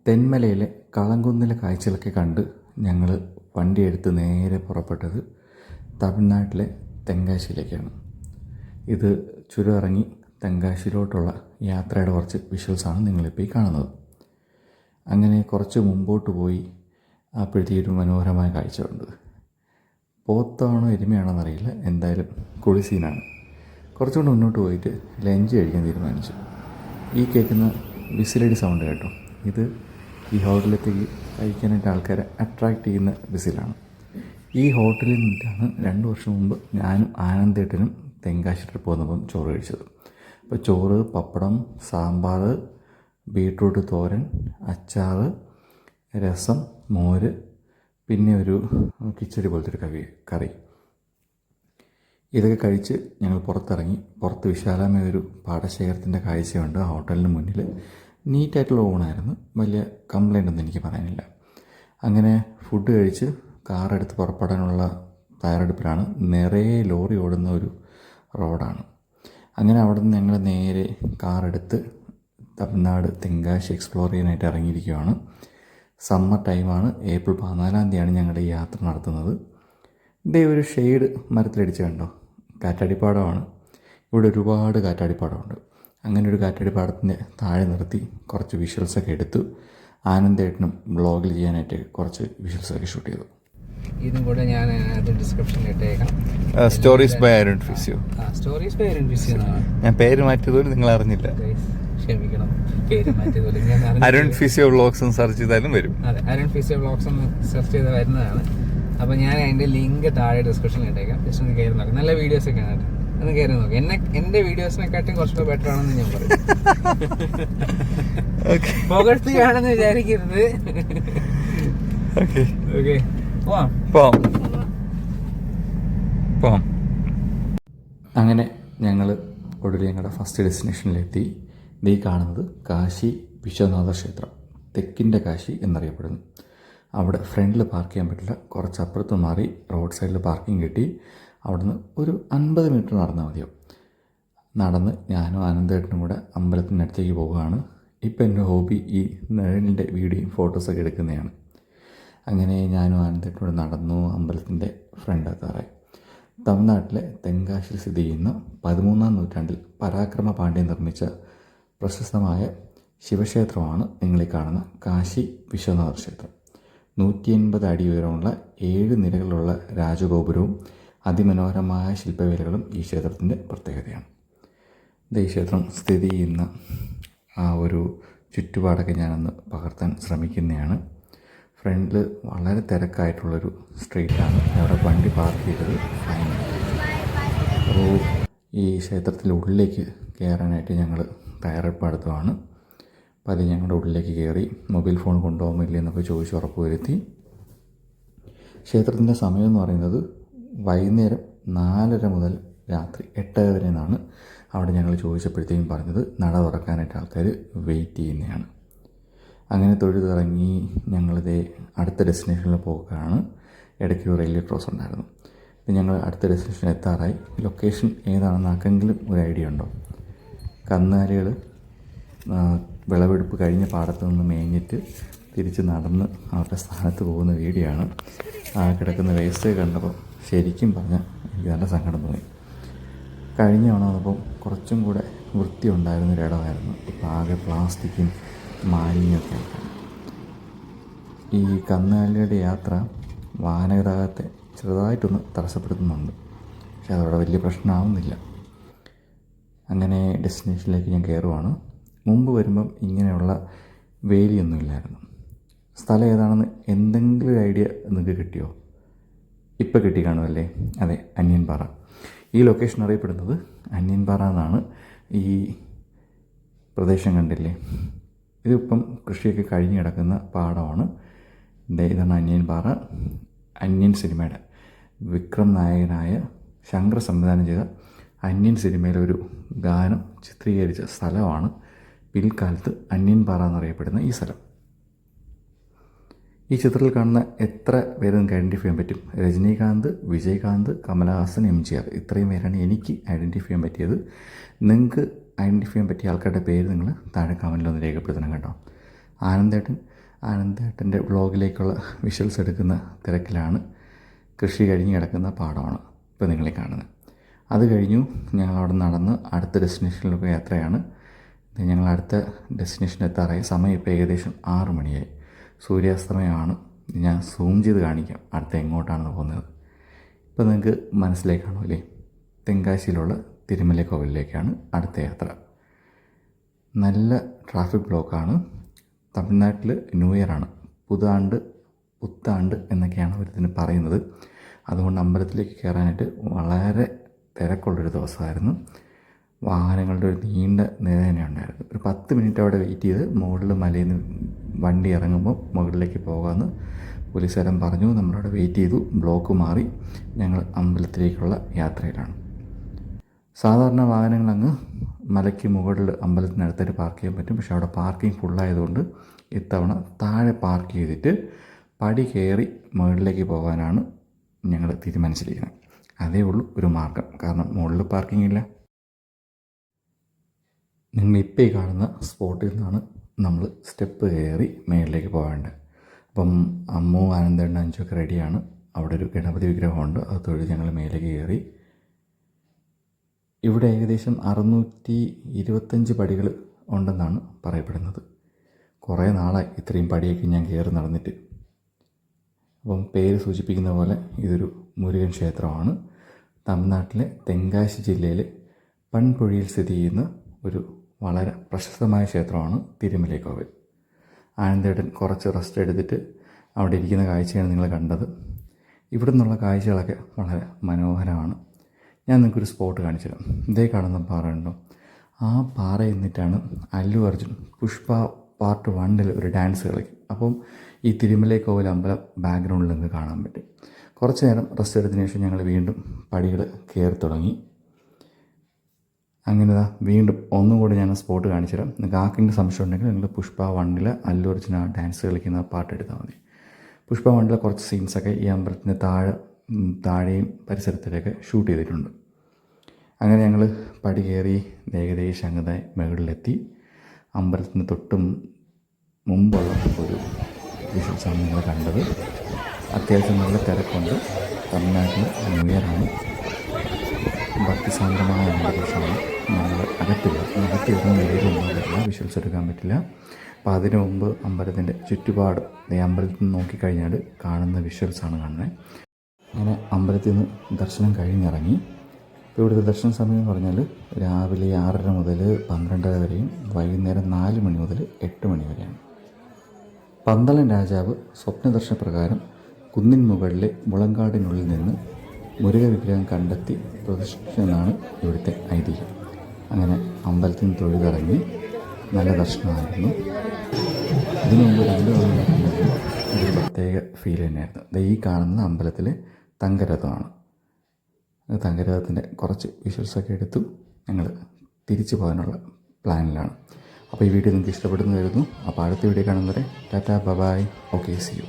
തെന്മലയിലെ കളംകുന്നിലെ കാഴ്ചകളൊക്കെ കണ്ട് ഞങ്ങൾ വണ്ടിയെടുത്ത് നേരെ പുറപ്പെട്ടത് തമിഴ്നാട്ടിലെ തെങ്കാശിയിലേക്കാണ്. ഇത് ചുരം ഇറങ്ങി തെങ്കാശിയിലോട്ടുള്ള യാത്രയുടെ കുറച്ച് വിഷ്വൽസാണ് നിങ്ങളിപ്പോൾ ഈ കാണുന്നത്. അങ്ങനെ കുറച്ച് മുമ്പോട്ട് പോയി അപ്പോഴത്തേക്കൊരു മനോഹരമായ കാഴ്ച ഉണ്ട്. പോത്താണോ എരുമയാണോ എന്നറിയില്ല, എന്തായാലും കുളി സീനാണ്. കുറച്ചുകൂടെ മുന്നോട്ട് പോയിട്ട് ലഞ്ച് കഴിക്കാൻ തീരുമാനിച്ചു. ഈ കേൾക്കുന്ന വിസിലടി സൗണ്ട് കേട്ടോ, ഇത് ഈ ഹോട്ടലിലേക്ക് കഴിക്കാനായിട്ട് ആൾക്കാരെ അട്രാക്റ്റ് ചെയ്യുന്ന വിസിലാണ്. ഈ ഹോട്ടലിൽ നിന്നിട്ടാണ് 2 വർഷം മുമ്പ് ഞാനും ആനന്ദേട്ടനും തെങ്കാശി ട്രിപ്പ് വന്നപ്പം ചോറ് കഴിച്ചത്. അപ്പോൾ ചോറ്, പപ്പടം, സാമ്പാർ, ബീട്രൂട്ട് തോരൻ, അച്ചാർ, രസം, മോര്, പിന്നെ ഒരു കിച്ചടി പോലത്തെ ഒരു കറി. ഇതൊക്കെ കഴിച്ച് ഞങ്ങൾ പുറത്തിറങ്ങി. പുറത്ത് വിശാലമായ ഒരു പാടശേഖരത്തിൻ്റെ കാഴ്ചയുണ്ട്. ആ ഹോട്ടലിന് മുന്നിൽ നീറ്റായിട്ടുള്ള ഊണായിരുന്നു, വലിയ കംപ്ലൈൻ്റ് ഒന്നും എനിക്ക് പറയാനില്ല. അങ്ങനെ ഫുഡ് കഴിച്ച് കാറെടുത്ത് പുറപ്പെടാനുള്ള തയ്യാറെടുപ്പിലാണ്. നിറയെ ലോറി ഓടുന്ന ഒരു റോഡാണ്. അങ്ങനെ അവിടെ നിന്ന് ഞങ്ങൾ നേരെ കാറെടുത്ത് തമിഴ്നാട് തെങ്കാശി എക്സ്പ്ലോർ ചെയ്യാനായിട്ട് ഇറങ്ങിയിരിക്കുകയാണ്. സമ്മർ ടൈമാണ്, ഏപ്രിൽ 14-ാം തീയതിയാണ് ഞങ്ങളുടെ ഈ യാത്ര നടത്തുന്നത്. ഇതേ ഒരു ഷെയ്ഡ് മരത്തിലടിച്ച് കണ്ടോ, കാറ്റാടിപ്പാടമാണ്. ഇവിടെ ഒരുപാട് കാറ്റാടിപ്പാടമുണ്ട്. അങ്ങനെ ഒരു കാറ്റാടിപ്പാടത്തിൻ്റെ താഴെ നിർത്തി കുറച്ച് വിഷ്വൽസൊക്കെ എടുത്തു. ആനന്ദേട്ടനും വ്ളോഗിൽ ചെയ്യാനായിട്ട് കുറച്ച് വിഷ്വൽസൊക്കെ ഷൂട്ട് ചെയ്തു. ഇതും കൂടെ ഞാൻ ഡിസ്ക്രിപ്ഷനിൽ ഇട്ടേക്കാം. Stories by Arun physio. Stories by Arun physio എന്നാണ്. ഞാൻ പേര് മാറ്റിയതുപോലും നിങ്ങൾ അറിഞ്ഞില്ല. ക്ഷമിക്കണം, പേര് മാറ്റിയതുപോലും ഞാൻ അരുൺ ഫിസിയോ വ്ളോഗ്സ് സെർച്ച് ചെയ്താലും വരും. അതെ, അരുൺ ഫിസിയോ വ്ളോഗ്സ് ഒന്ന് സെർച്ച് ചെയ്ത് വരുന്നതാണ്. അപ്പോൾ ഞാൻ അതിൻ്റെ ലിങ്ക് താഴെ ഡിസ്ക്രിപ്ഷനിൽ ഇട്ടേക്കാം. ജസ്റ്റ് ഒന്ന് കയറി നോക്കാം. നല്ല വീഡിയോസൊക്കെ ആണ്, ഒന്ന് കയറി നോക്കാം. എൻ്റെ വീഡിയോസിനെക്കാട്ടും കുറച്ചുകൂടെ ബെറ്റർ ആണെന്ന് ഞാൻ പറയും. പുകഴ്ത്തുകയാണെന്ന് വിചാരിക്കരുത്. ഓക്കെ, പോവാം. അങ്ങനെ ഞങ്ങൾ ഒടുവിൽ ഞങ്ങളുടെ ഫസ്റ്റ് ഡെസ്റ്റിനേഷനിലെത്തി. ഈ കാണുന്നത് കാശി വിശ്വനാഥ ക്ഷേത്രം, തെക്കിൻ്റെ കാശി എന്നറിയപ്പെടുന്നു. അവിടെ ഫ്രണ്ടിൽ പാർക്ക് ചെയ്യാൻ പറ്റില്ല, കുറച്ചപ്പുറത്ത് മാറി റോഡ് സൈഡിൽ പാർക്കിംഗ് കിട്ടി. അവിടുന്ന് ഒരു 50 മീറ്റർ നടന്നാൽ മതിയാവും. നടന്ന് ഞാനും ആനന്ദേട്ടനും കൂടെ അമ്പലത്തിനടുത്തേക്ക് പോവുകയാണ്. ഇപ്പം എൻ്റെ ഹോബി ഈ നിഴലിൻ്റെ വീഡിയോയും ഫോട്ടോസൊക്കെ എടുക്കുന്നതാണ്. അങ്ങനെ ഞാനും ആനന്ദേട്ടനോട് നടന്നു അമ്പലത്തിൻ്റെ ഫ്രണ്ട് എത്താറായി. തമിഴ്നാട്ടിലെ തെങ്കാശിയിൽ സ്ഥിതി ചെയ്യുന്ന 13-ാം നൂറ്റാണ്ടിൽ പരാക്രമ പാണ്ഡ്യൻ നിർമ്മിച്ച പ്രശസ്തമായ ശിവക്ഷേത്രമാണ് നിങ്ങളീ കാണുന്ന കാശി വിശ്വനാഥ ക്ഷേത്രം. 180 അടി ഉയരമുള്ള 7 നിലകളുള്ള രാജഗോപുരവും അതിമനോഹരമായ ശില്പവേലകളും ഈ ക്ഷേത്രത്തിൻ്റെ പ്രത്യേകതയാണ്. ഈ ക്ഷേത്രം സ്ഥിതി ചെയ്യുന്ന ആ ഒരു ചുറ്റുപാടൊക്കെ ഞാനൊന്ന് പകർത്താൻ ശ്രമിക്കുന്നതാണ്. ഫ്രണ്ടിൽ വളരെ തിരക്കായിട്ടുള്ളൊരു സ്ട്രീറ്റാണ്. അവിടെ വണ്ടി പാർക്ക് ചെയ്തത് ഫൈനാണ്. അപ്പോൾ ഈ ക്ഷേത്രത്തിൻ്റെ ഉള്ളിലേക്ക് കയറാനായിട്ട് ഞങ്ങൾ തയ്യാറെടുപ്പെടുത്തുകയാണ്. അപ്പോൾ അത് ഞങ്ങളുടെ ഉള്ളിലേക്ക് കയറി മൊബൈൽ ഫോൺ കൊണ്ടുപോകുന്നില്ല എന്നൊക്കെ ചോദിച്ച് ഉറപ്പ് വരുത്തി. ക്ഷേത്രത്തിൻ്റെ സമയം എന്ന് പറയുന്നത് വൈകുന്നേരം 4:30 മുതൽ രാത്രി 8:00 വരെ എന്നാണ് അവിടെ ഞങ്ങൾ ചോദിച്ചപ്പോഴത്തേക്കും പറഞ്ഞത്. നട തുറക്കാനായിട്ട് ആൾക്കാർ വെയിറ്റ് ചെയ്യുന്നതാണ്. അങ്ങനെ തൊഴുതിറങ്ങി ഞങ്ങളിതേ അടുത്ത ഡെസ്റ്റിനേഷനിൽ പോകുകയാണ്. ഇടയ്ക്ക് ഒരു റെയിൽവേ ക്രോസ് ഉണ്ടായിരുന്നു. ഞങ്ങൾ അടുത്ത ഡെസ്റ്റിനേഷൻ എത്താറായി. ലൊക്കേഷൻ ഏതാണെന്ന് ആർക്കെങ്കിലും ഒരു ഐഡിയ ഉണ്ടോ? കന്നുകാലികൾ വിളവെടുപ്പ് കഴിഞ്ഞ പാടത്ത് നിന്ന് മേഞ്ഞിട്ട് തിരിച്ച് നടന്ന് അവരുടെ സ്ഥാനത്ത് പോകുന്ന വീഡിയോ ആണ്. ആ കിടക്കുന്ന വേസ്റ്റ് കണ്ടപ്പോൾ ശരിക്കും പറഞ്ഞാൽ എനിക്ക് നല്ല സങ്കടം തോന്നി. കഴിഞ്ഞ തവണ വന്നപ്പം കുറച്ചും കൂടെ വൃത്തി ഉണ്ടായിരുന്നൊരിടമായിരുന്നു. ഇപ്പം ആകെ പ്ലാസ്റ്റിക്കും മാലിന്യമൊക്കെ ആയിട്ടാണ്. ഈ കന്നുകാലികളുടെ യാത്ര വാഹനഗതാഗതത്തെ ചെറുതായിട്ടൊന്ന് തടസ്സപ്പെടുത്തുന്നുണ്ട്, പക്ഷെ അതവിടെ വലിയ പ്രശ്നമാവുന്നില്ല. അങ്ങനെ ഡെസ്റ്റിനേഷനിലേക്ക് ഞാൻ കയറുവാണ്. മുമ്പ് വരുമ്പം ഇങ്ങനെയുള്ള വേലിയൊന്നുമില്ലായിരുന്നു. സ്ഥലം ഏതാണെന്ന് എന്തെങ്കിലും ഒരു ഐഡിയ നിങ്ങൾക്ക് കിട്ടിയോ? ഇപ്പം കിട്ടി കാണുമല്ലേ? അതെ, അന്യൻപാറ. ഈ ലൊക്കേഷൻ അറിയപ്പെടുന്നത് അന്യൻപാറ എന്നാണ്. ഈ പ്രദേശം കണ്ടില്ലേ, ഇതിപ്പം കൃഷിയൊക്കെ കഴിഞ്ഞ് കിടക്കുന്ന പാടമാണ്. ഇതാണ് അന്യൻപാറ. അന്യൻ സിനിമയുടെ വിക്രം നായകനായ ശങ്കർ സംവിധാനം ചെയ്ത അന്യൻ സിനിമയിലെ ഒരു ഗാനം ചിത്രീകരിച്ച സ്ഥലമാണ് പിൽക്കാലത്ത് അന്യൻപാറ എന്നറിയപ്പെടുന്ന ഈ സ്ഥലം. ഈ ചിത്രത്തിൽ കാണുന്ന എത്ര പേര് നിങ്ങൾക്ക് ഐഡൻറ്റിഫൈ ചെയ്യാൻ പറ്റും? രജനീകാന്ത്, വിജയകാന്ത്, കമലഹാസൻ, MGR, ഇത്രയും പേരാണ് എനിക്ക് ഐഡൻറ്റിഫൈ ചെയ്യാൻ പറ്റിയത്. നിങ്ങൾക്ക് ഐഡൻറ്റിഫൈ ചെയ്യാൻ പറ്റിയ ആൾക്കാരുടെ പേര് നിങ്ങൾ താഴെ കമൻറ്റിലൊന്ന് രേഖപ്പെടുത്തണം കേട്ടോ. ആനന്ദേട്ടൻ ആനന്ദേട്ടൻ്റെ വ്ളോഗിലേക്കുള്ള വിഷ്വൽസ് എടുക്കുന്ന തിരക്കിലാണ്. കൃഷി കഴിഞ്ഞ് കിടക്കുന്ന പാടമാണ് ഇപ്പോൾ നിങ്ങളെ കാണുന്നത്. അത് കഴിഞ്ഞു ഞങ്ങളവിടെ നടന്ന് അടുത്ത ഡെസ്റ്റിനേഷനിലൊക്കെ യാത്രയാണ്. ഞങ്ങൾ അടുത്ത ഡെസ്റ്റിനേഷൻ എത്താറായി. സമയം ഇപ്പോൾ ഏകദേശം 6 മണിയായി. സൂര്യാസ്തമയമാണ്. ഞാൻ സൂം ചെയ്ത് കാണിക്കാം അടുത്ത എങ്ങോട്ടാണെന്ന് പോകുന്നത്. ഇപ്പോൾ നിങ്ങൾക്ക് മനസ്സിലായി കാണുമല്ലേ, തെങ്കാശിയിലുള്ള തിരുമല കോവിലിലേക്കാണ് അടുത്ത യാത്ര. നല്ല ട്രാഫിക് ബ്ലോക്കാണ്. തമിഴ്നാട്ടിൽ ന്യൂ ഇയറാണ്, പുത്താണ്ട് എന്നൊക്കെയാണ് അവരിതിന് പറയുന്നത്. അതുകൊണ്ട് അമ്പലത്തിലേക്ക് കയറാനായിട്ട് വളരെ തിരക്കുള്ളൊരു ദിവസമായിരുന്നു. വാഹനങ്ങളുടെ ഒരു നീണ്ട നിര തന്നെ ഉണ്ടായിരുന്നു. ഒരു 10 മിനിറ്റ് അവിടെ വെയിറ്റ് ചെയ്ത് മുകളിൽ മലയിൽ നിന്ന് വണ്ടി ഇറങ്ങുമ്പോൾ മുകളിലേക്ക് പോകാമെന്ന് പോലീസുകാരൻ പറഞ്ഞു. നമ്മളവിടെ വെയിറ്റ് ചെയ്തു. ബ്ലോക്ക് മാറി ഞങ്ങൾ അമ്പലത്തിലേക്കുള്ള യാത്രയിലാണ്. സാധാരണ വാഹനങ്ങൾ അങ്ങ് മലയ്ക്ക് മുകളിൽ അമ്പലത്തിനടുത്തായിട്ട് പാർക്ക് ചെയ്യാൻ പറ്റും. പക്ഷേ അവിടെ പാർക്കിംഗ് ഫുള്ളായതുകൊണ്ട് ഇത്തവണ താഴെ പാർക്ക് ചെയ്തിട്ട് പടി കയറി മുകളിലേക്ക് പോകാനാണ് ഞങ്ങൾ തീരുമാനിച്ചിരിക്കുന്നത്. അതേ ഉള്ളൂ ഒരു മാർഗം, കാരണം മുകളിൽ പാർക്കിംഗ് ഇല്ല. നിങ്ങളിപ്പോൾ ഈ കാണുന്ന സ്പോട്ടിൽ നിന്നാണ് നമ്മൾ സ്റ്റെപ്പ് കയറി മേളിലേക്ക് പോകേണ്ടത്. അപ്പം അമ്മു, ആനന്ദേണ്ണ, അഞ്ചൊക്കെ റെഡിയാണ്. അവിടെ ഒരു ഗണപതി വിഗ്രഹമുണ്ട്, അത് തൊഴുത് ഞങ്ങൾ മേലേക്ക് കയറി. ഇവിടെ ഏകദേശം 625 പടികൾ ഉണ്ടെന്നാണ് പറയപ്പെടുന്നത്. കുറേ നാളായി ഇത്രയും പടിയൊക്കെ ഞാൻ കയറി നടന്നിട്ട്. അപ്പം പേര് സൂചിപ്പിക്കുന്ന പോലെ ഇതൊരു മുരുകൻ ക്ഷേത്രമാണ്. തമിഴ്നാട്ടിലെ തെങ്കാശി ജില്ലയിലെ പൺപൊഴിയിൽ സ്ഥിതി ചെയ്യുന്ന ഒരു വളരെ പ്രശസ്തമായ ക്ഷേത്രമാണ് തിരുമല കോവിൽ. ആനന്ദേട്ടൻ കുറച്ച് റെസ്റ്റ് എടുത്തിട്ട് അവിടെ ഇരിക്കുന്ന കാഴ്ചയാണ് നിങ്ങൾ കണ്ടത്. ഇവിടെ നിന്നുള്ള കാഴ്ചകളൊക്കെ വളരെ മനോഹരമാണ്. ഞാൻ നിങ്ങൾക്കൊരു സ്പോട്ട് കാണിച്ചു തരാം. ഇതേ കാണുന്ന പാറ ഉണ്ടോ? ആ പാറ എന്നിട്ടാണ് അല്ലു അർജുൻ പുഷ്പ പാർട്ട് 1 ഒരു ഡാൻസ് കളിക്കും. അപ്പം ഈ തിരുമല കോവിൽ അമ്പലം ബാക്ക്ഗ്രൗണ്ടിൽ നിങ്ങൾക്ക് കാണാൻ പറ്റും. കുറച്ച് നേരം റെസ്റ്റ് എടുത്തതിന് ശേഷം ഞങ്ങൾ വീണ്ടും പടികൾ കയറി തുടങ്ങി. അങ്ങനെ വീണ്ടും ഒന്നും കൂടി ഞാൻ സ്പോട്ട് കാണിച്ചു തരാം. നിങ്ങൾക്ക് ആർക്കെങ്കിലും സംശയം ഉണ്ടെങ്കിൽ നിങ്ങൾ പുഷ്പ 1 അല്ലു അർജുൻ ആ ഡാൻസ് കളിക്കുന്ന പാട്ട് എടുത്താൽ മതി. പുഷ്പ 1 കുറച്ച് സീൻസൊക്കെ ഈ അമ്പലത്തിൻ്റെ താഴെയും പരിസരത്തിലൊക്കെ ഷൂട്ട് ചെയ്തിട്ടുണ്ട്. അങ്ങനെ ഞങ്ങൾ പടി കയറി ഏകദേശം അങ്ങനെ മുകളിലെത്തി. അമ്പലത്തിന് തൊട്ടും മുമ്പുള്ള ഒരു വിഷ്വൽസാണ് നിങ്ങൾ കണ്ടത്. അത്യാവശ്യം നല്ല തിരക്കുണ്ട്. തമിഴ്നാട്ടിൽ ന്യൂ ഇയറാണ്. ഭക്തിസാന്ദ്രമായ അന്തരീക്ഷമാണ്. ഞങ്ങൾ അകത്തിരുന്ന നിലയിലൊന്നും വിഷ്വൽസ് എടുക്കാൻ പറ്റില്ല. അപ്പോൾ അതിനു മുമ്പ് അമ്പലത്തിൻ്റെ ചുറ്റുപാട് ഈ അമ്പലത്തിൽ നിന്ന് നോക്കിക്കഴിഞ്ഞാൽ കാണുന്ന വിഷ്വൽസാണ് കാണുന്നത്. അങ്ങനെ അമ്പലത്തിൽ നിന്ന് ദർശനം കഴിഞ്ഞിറങ്ങി. ഇപ്പോൾ ഇവിടുത്തെ ദർശന സമയം എന്ന് പറഞ്ഞാൽ രാവിലെ 6:30 മുതൽ 12:30 വരെയും വൈകുന്നേരം 4 മണി മുതൽ 8 മണി വരെയാണ്. പന്തളൻ രാജാവ് സ്വപ്നദർശനപ്രകാരം കുന്നിൻ മുകളിലെ മുളങ്കാടിനുള്ളിൽ നിന്ന് മുരുക വിഗ്രഹം കണ്ടെത്തി പ്രതിഷ്ഠിച്ചെന്നാണ് ഇവിടുത്തെ ഐതിഹ്യം. അങ്ങനെ അമ്പലത്തിൽ നിന്ന് തൊഴുതിറങ്ങി നല്ല ദർശനമായിരുന്നു. ഇതിനു മുമ്പ് 2 തവണ ഇതൊരു പ്രത്യേക ഫീൽ തന്നെയായിരുന്നു. ഈ കാണുന്ന അമ്പലത്തിലെ തങ്കരഥമാണ്. തങ്കരഥത്തിൻ്റെ കുറച്ച് വിഷ്വൽസൊക്കെ എടുത്തു ഞങ്ങൾ തിരിച്ചു പോകാനുള്ള പ്ലാനിലാണ്. അപ്പോൾ ഈ വീഡിയോ നിങ്ങൾക്ക് ഇഷ്ടപ്പെടുന്നു വരുന്നു. അപ്പോൾ അടുത്ത വീഡിയോ കാണുന്നവരെ tata bye. Okay, see U.